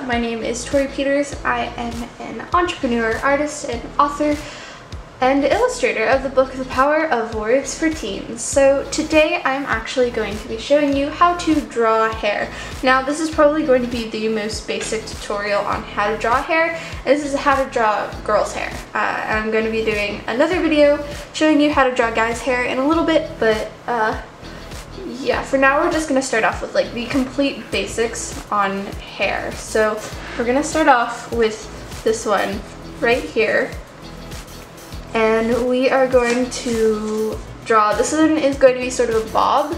My name is Tori Peters. I am an entrepreneur, artist, and author and illustrator of the book The Power of Words for Teens. So today I'm actually going to be showing you how to draw hair. Now this is probably going to be the most basic tutorial on how to draw hair. This is how to draw girls' hair. I'm going to be doing another video showing you how to draw guys' hair in a little bit, but yeah, for now we're just going to start off with like the complete basics on hair. So we're going to start off with this one right here. And we are going to draw, this one is going to be sort of a bob.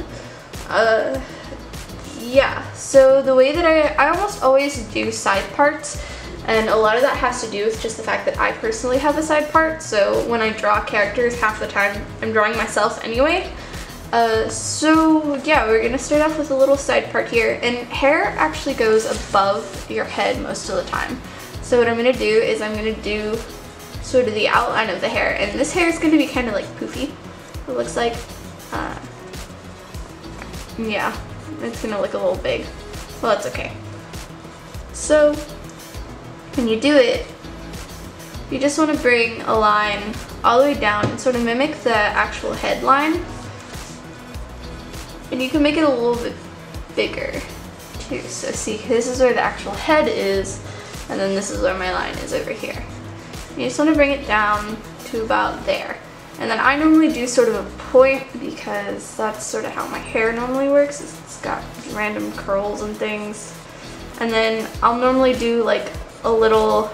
Yeah, so the way that I almost always do side parts, and a lot of that has to do with just the fact that I personally have a side part, so when I draw characters, half the time I'm drawing myself anyway. So yeah, we're gonna start off with a little side part here, and hair actually goes above your head most of the time. So what I'm gonna do is I'm gonna do sort of the outline of the hair, and this hair is going to be kind of like poofy, it looks like. Yeah, it's going to look a little big. Well, that's okay. So when you do it, you just want to bring a line all the way down and sort of mimic the actual headline, and you can make it a little bit bigger too. So see, this is where the actual head is, and then this is where my line is over here. You just want to bring it down to about there. And then I normally do sort of a point because that's sort of how my hair normally works. It's got random curls and things. And then I'll normally do like a little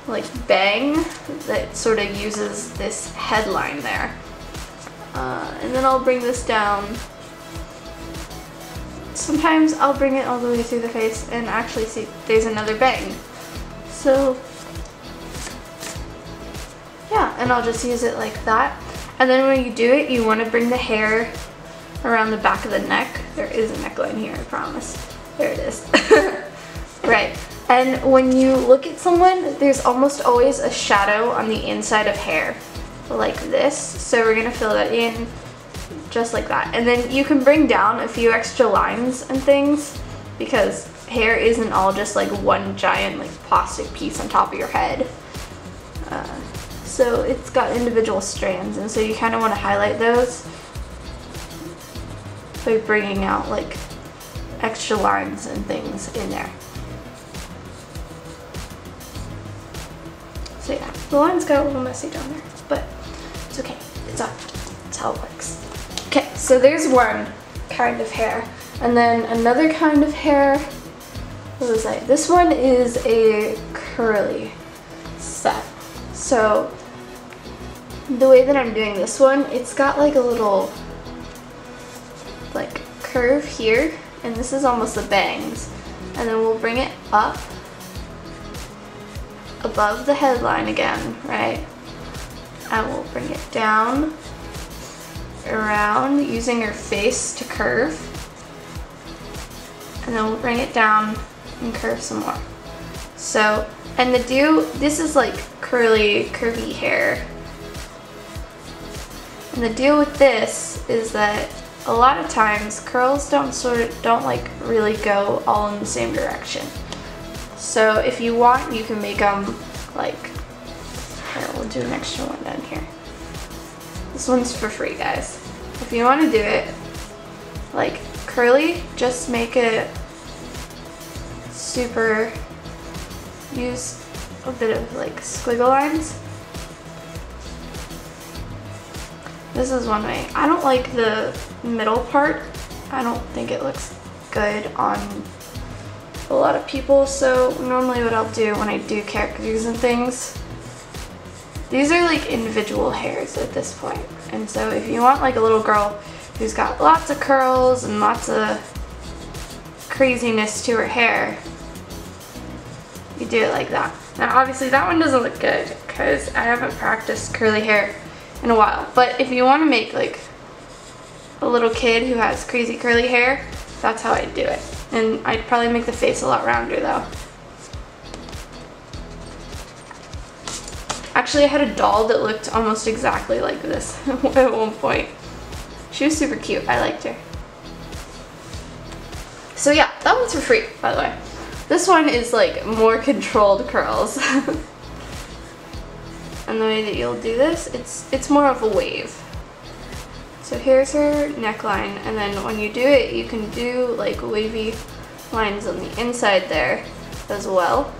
like bang that sort of uses this headline there. And then I'll bring this down. Sometimes I'll bring it all the way through the face and actually see there's another bang. So yeah, and I'll just use it like that. And then when you do it, you want to bring the hair around the back of the neck. There is a neckline here, I promise. There it is. Right. And when you look at someone, there's almost always a shadow on the inside of hair, like this. So we're going to fill that in just like that. And then you can bring down a few extra lines and things, because hair isn't all just like one giant like plastic piece on top of your head. So it's got individual strands, and so you kind of want to highlight those by bringing out like extra lines and things in there. So yeah, the lines got a little messy down there, but it's okay. It's up. That's how it works. Okay, so there's one kind of hair, and then another kind of hair. What was I? This one is a curly set. So the way that I'm doing this one, it's got like a little like curve here, and this is almost the bangs, and then we'll bring it up above the headline again, right? And we'll bring it down around using your face to curve, and then we'll bring it down and curve some more. So, and this is like curvy hair. And the deal with this is that a lot of times curls don't like really go all in the same direction. So if you want, you can make them like, here, we'll do an extra one down here. This one's for free, guys. If you want to do it like curly, just make it super, use a bit of like squiggle lines. This is one way. I don't like the middle part. I don't think it looks good on a lot of people, so normally what I'll do when I do characters and things, these are like individual hairs at this point. And so if you want like a little girl who's got lots of curls and lots of craziness to her hair, you do it like that. Now obviously that one doesn't look good because I haven't practiced curly hair in a while, but if you want to make like a little kid who has crazy curly hair, that's how I'd do it. And I'd probably make the face a lot rounder though. Actually, I had a doll that looked almost exactly like this at one point. She was super cute. I liked her. So yeah, that one's for free, by the way. This one is like more controlled curls. And the way that you'll do this, it's more of a wave. So here's her neckline, and then when you do it, you can do like wavy lines on the inside there as well.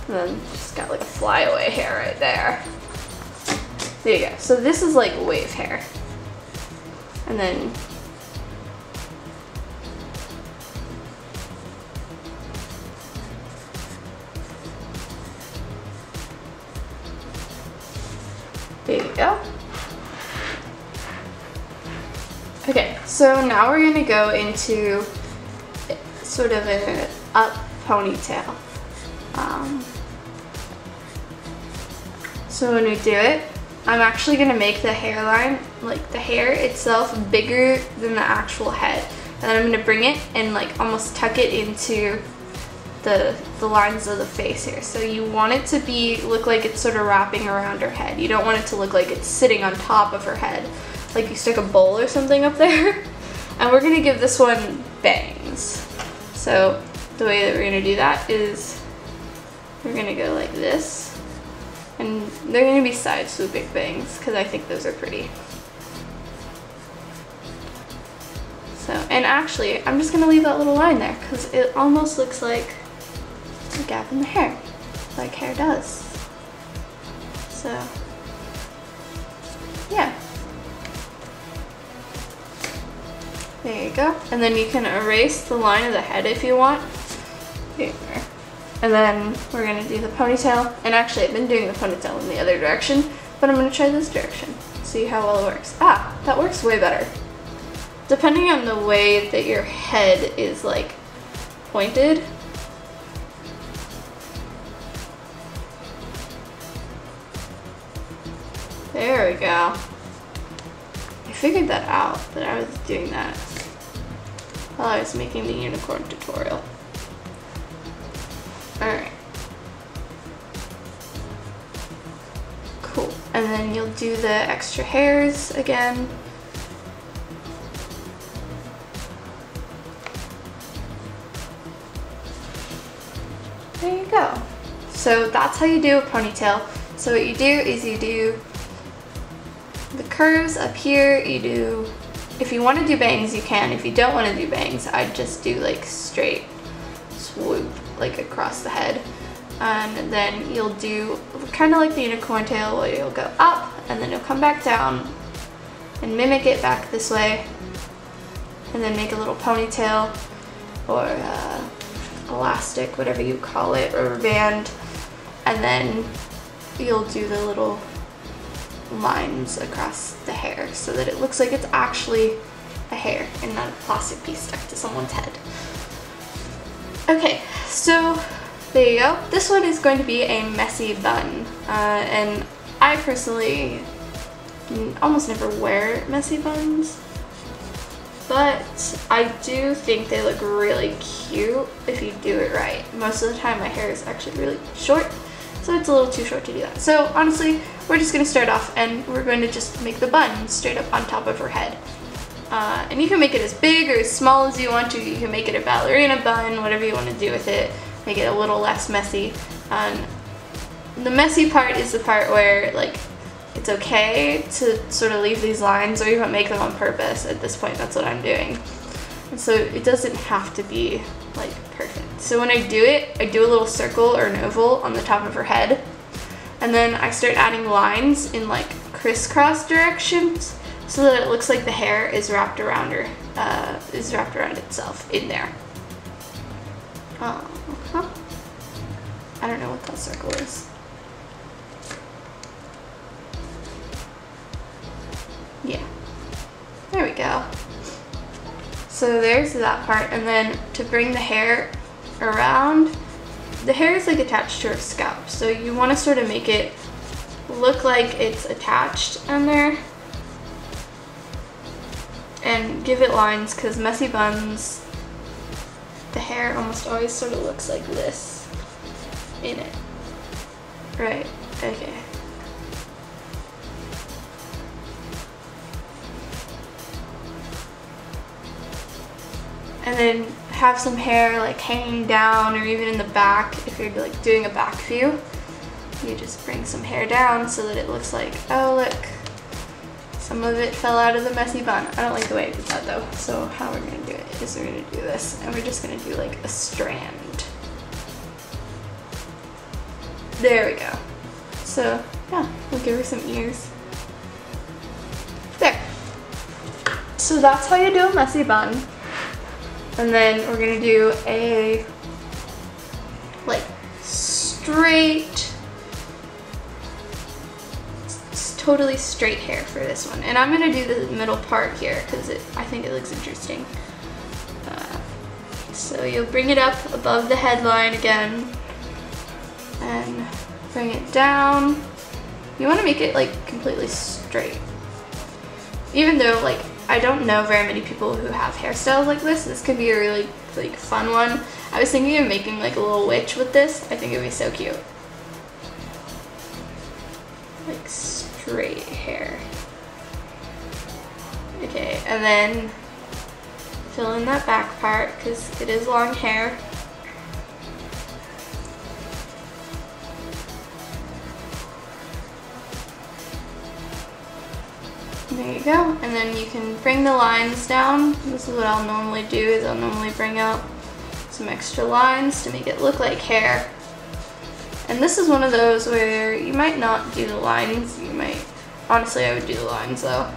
And then just got like a flyaway hair right there. There you go. So this is like wave hair. And then there you go. Okay, so now we're gonna go into sort of an up ponytail. So when we do it, I'm actually gonna make the hairline, like the hair itself, bigger than the actual head. And then I'm gonna bring it and like almost tuck it into the lines of the face here. So you want it to look like it's sort of wrapping around her head. You don't want it to look like it's sitting on top of her head, like you stick a bowl or something up there. And we're gonna give this one bangs. So the way that we're gonna do that is we're gonna go like this. And they're gonna be side swooping bangs because I think those are pretty. So, and actually, I'm just gonna leave that little line there because it almost looks like a gap in the hair, like hair does. So, yeah. There you go. And then you can erase the line of the head if you want. Here. And then we're gonna do the ponytail. And actually, I've been doing the ponytail in the other direction, but I'm gonna try this direction. See how well it works. Ah, that works way better. Depending on the way that your head is like pointed. There we go. I figured that out, that I was doing that while I was making the unicorn tutorial. Alright. Cool. And then you'll do the extra hairs again. There you go. So that's how you do a ponytail. So what you do is you do the curves up here. You do, if you want to do bangs, you can. If you don't want to do bangs, I'd just do like straight swoop, like across the head. And then you'll do kind of like the unicorn tail where you'll go up and then you'll come back down and mimic it back this way. And then make a little ponytail or elastic, whatever you call it, rubber band, and then you'll do the little lines across the hair so that it looks like it's actually a hair and not a plastic piece stuck to someone's head. Okay, so there you go. This one is going to be a messy bun, and I personally almost never wear messy buns. But I do think they look really cute if you do it right. Most of the time my hair is actually really short, so it's a little too short to do that. So honestly, we're just going to start off and we're going to just make the bun straight up on top of her head. And you can make it as big or as small as you want to. You can make it a ballerina bun, whatever you want to do with it. Make it a little less messy. The messy part is the part where like it's okay to sort of leave these lines or even make them on purpose. At this point, that's what I'm doing. And so it doesn't have to be like perfect. So when I do it, I do a little circle or an oval on the top of her head. And then I start adding lines in like crisscross directions so that it looks like the hair is wrapped around her, is wrapped around itself in there. I don't know what that circle is. Yeah, there we go. So there's that part, and then to bring the hair around, the hair is like attached to her scalp, so you want to sort of make it look like it's attached on there and give it lines, because messy buns, the hair almost always sort of looks like this in it. Right, okay. And then have some hair like hanging down, or even in the back, if you're like doing a back view, you just bring some hair down so that it looks like, oh look, some of it fell out of the messy bun. I don't like the way I did that though. So how we're gonna do it is we're gonna do this, and we're just gonna do like a strand. There we go. So yeah, we'll give her some ears. There. So that's how you do a messy bun. And then we're gonna do a like straight, totally straight hair for this one. And I'm gonna do the middle part here because I think it looks interesting. So you'll bring it up above the headline again and bring it down. You wanna make it like completely straight. Even though like I don't know very many people who have hairstyles like this. This could be a really like fun one. I was thinking of making like a little witch with this. I think it would be so cute. Like straight hair. Okay, and then fill in that back part because it is long hair. There you go, and then you can bring the lines down. This is what I'll normally do, is I'll normally bring out some extra lines to make it look like hair. And this is one of those where you might not do the lines, you might, honestly I would do the lines though.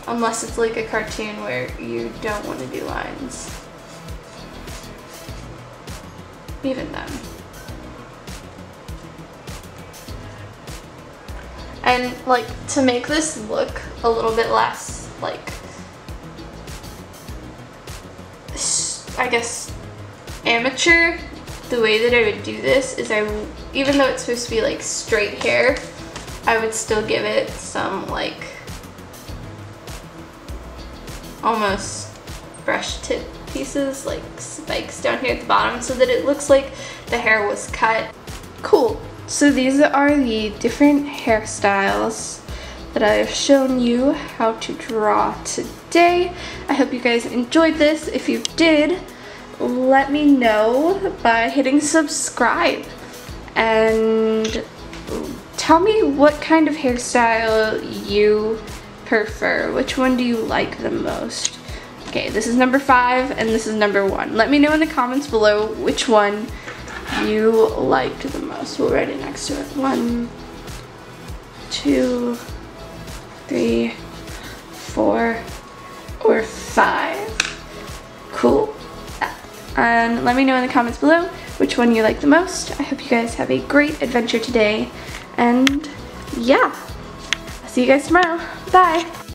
Unless it's like a cartoon where you don't want to do lines. Even then. And like to make this look a little bit less like, I guess, amateur, the way that I would do this is even though it's supposed to be like straight hair, I would still give it some like almost brush tip pieces, like spikes down here at the bottom, so that it looks like the hair was cut. Cool. So these are the different hairstyles that I have shown you how to draw today. I hope you guys enjoyed this. If you did, let me know by hitting subscribe. And tell me what kind of hairstyle you prefer. Which one do you like the most? Okay, this is number 5 and this is number 1. Let me know in the comments below which one you liked the most. We'll write it next to it. 1, 2, 3, 4, or 5. Cool. And let me know in the comments below which one you like the most. I hope you guys have a great adventure today. And yeah, I'll see you guys tomorrow. Bye.